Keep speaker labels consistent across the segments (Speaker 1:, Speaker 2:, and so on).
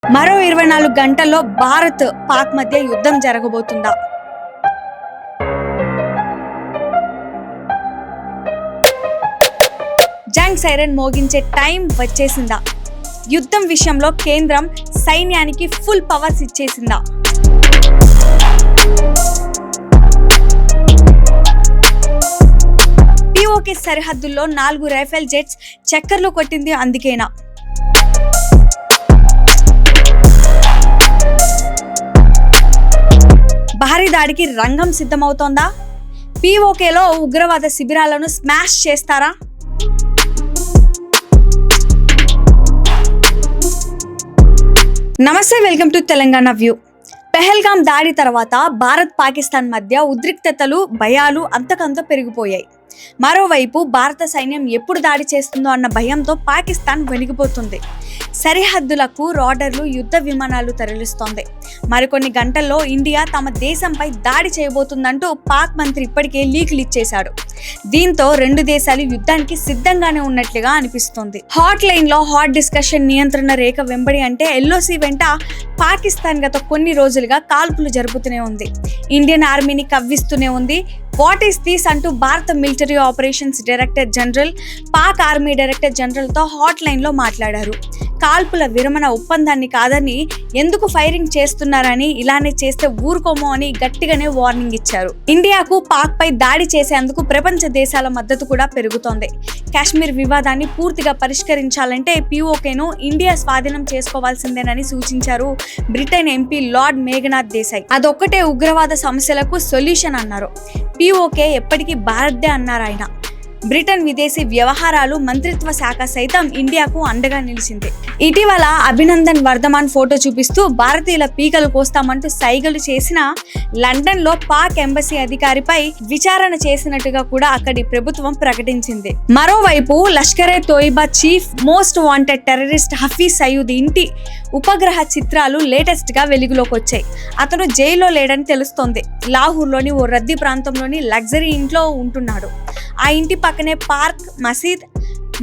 Speaker 1: మరో 24 గంటల్లో భారత్ పాక్ మధ్య యుద్ధం జరగబోతుందా? జంగ్ సైరన్ మోగించే టైం వచ్చేసిందా? యుద్ధం విషయంలో కేంద్రం సైన్యానికి ఫుల్ పవర్స్ ఇచ్చేసిందా? పిఓకే సరిహద్దుల్లో 4 రైఫిల్ జెట్స్ చక్కర్లు కొట్టింది అందుకేనా? భారీ దాడికి రంగం సిద్ధమవుతోందా? పిఓకేలో ఉగ్రవాద శిబిరాలను స్మాష్ చేస్తారా? నమస్తే, welcome to Telangana view. Pahalgam దాడి తర్వాత భారత్ పాకిస్తాన్ మధ్య ఉద్రిక్తతలు, భయాలు అంతకంత పెరిగిపోయాయి. మరోవైపు భారత సైన్యం ఎప్పుడు దాడి చేస్తుందో అన్న భయంతో పాకిస్తాన్ వణికిపోతుంది. సరిహద్దులకు రాడర్లు, యుద్ధ విమానాలు తరలిస్తోంది. మరికొన్ని గంటల్లో ఇండియా తమ దేశంపై దాడి చేయబోతుందంటూ పాక్ మంత్రి ఇప్పటికే లీకులు ఇచ్చేశాడు. దీంతో రెండు దేశాలు యుద్ధానికి సిద్ధంగానే ఉన్నట్లుగా అనిపిస్తోంది. హాట్ లైన్ లో హాట్ డిస్కషన్ నియంత్రణ రేఖ వెంబడి అంటే ఎల్ఓసి వెంట పాకిస్తాన్ గత కొన్ని రోజులుగా కాల్పులు జరుపుతూనే ఉంది. ఇండియన్ ఆర్మీని కవ్విస్తూనే ఉంది. వాట్ ఈస్ దిస్ అంటూ భారత military operations director general Pak army director general తో హాట్ లైన్ లో మాట్లాడారు. కాల్పుల విరమణ ఒప్పందాన్ని కాదని ఎందుకు ఫైరింగ్ చేస్తున్నారని, ఇలానే చేస్తే ఊరుకోమో అని గట్టిగానే వార్నింగ్ ఇచ్చారు. ఇండియాకు పాక్ పై దాడి చేసేందుకు ప్రపంచ దేశాల మద్దతు కూడా పెరుగుతోంది. కాశ్మీర్ వివాదాన్ని పూర్తిగా పరిష్కరించాలంటే పిఓకేను ఇండియా స్వాధీనం చేసుకోవాల్సిందేనని సూచించారు Britain MP lord Meghnath Desai. అదొక్కటే ఉగ్రవాద సమస్యలకు సొల్యూషన్ అన్నారు. పిఓకే ఎప్పటికీ భారత్దే అన్నారు ఆయన. బ్రిటన్ విదేశీ వ్యవహారాలు మంత్రిత్వ శాఖ సైతం ఇండియాకు అండగా నిలిచింది. ఇటీవల అభినందన్ వర్ధమాన్ ఫోటో చూపిస్తూ భారతీయుల పీకలు కోస్తామంటూ సైగలు చేసిన లండన్ లో పాక్ ఎంబసీ అధికారిపై విచారణ చేసినట్టుగా కూడా అక్కడి ప్రభుత్వం ప్రకటించింది. మరోవైపు Lashkar-e Toiba chief most wanted terrorist Hafiz Saeed ఇంటి ఉపగ్రహ చిత్రాలు లేటెస్ట్ గా వెలుగులోకి వచ్చాయి. అతను జైల్లో లేడని తెలుస్తోంది. లాహోర్లోని ఓ రద్దీ ప్రాంతంలోని లగ్జరీ ఇంట్లో ఉంటున్నాడు. ఆ ఇంటి పక్కనే పార్క్, మసీద్,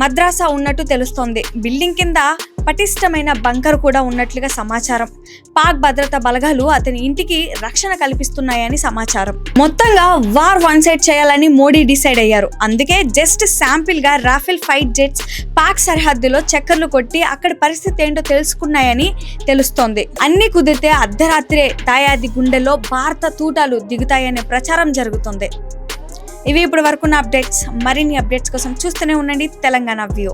Speaker 1: మద్రాసా ఉన్నట్టు తెలుస్తోంది. బిల్డింగ్ కింద పటిష్టమైన బంకర్ కూడా ఉన్నట్లుగా సమాచారం. పాక్ భద్రతా బలగాలు అతని ఇంటికి రక్షణ కల్పిస్తున్నాయని సమాచారం. మొత్తంగా వార్ వన్ సైడ్ చేయాలని మోడీ డిసైడ్ అయ్యారు. అందుకే జస్ట్ శాంపిల్ గా రాఫెల్ ఫైట్ జెట్స్ పాక్ సరిహద్దులో చక్కర్లు కొట్టి అక్కడి పరిస్థితి ఏంటో తెలుసుకున్నాయని తెలుస్తోంది. అన్ని కుదిరితే అర్ధరాత్రే దాయాది గుండెలో భారత తూటాలు దిగుతాయనే ప్రచారం జరుగుతుంది. ఇవి ఇప్పటి వరకున్న అప్డేట్స్. మరిన్ని అప్డేట్స్ కోసం చూస్తూనే ఉండండి తెలంగాణ వ్యూ.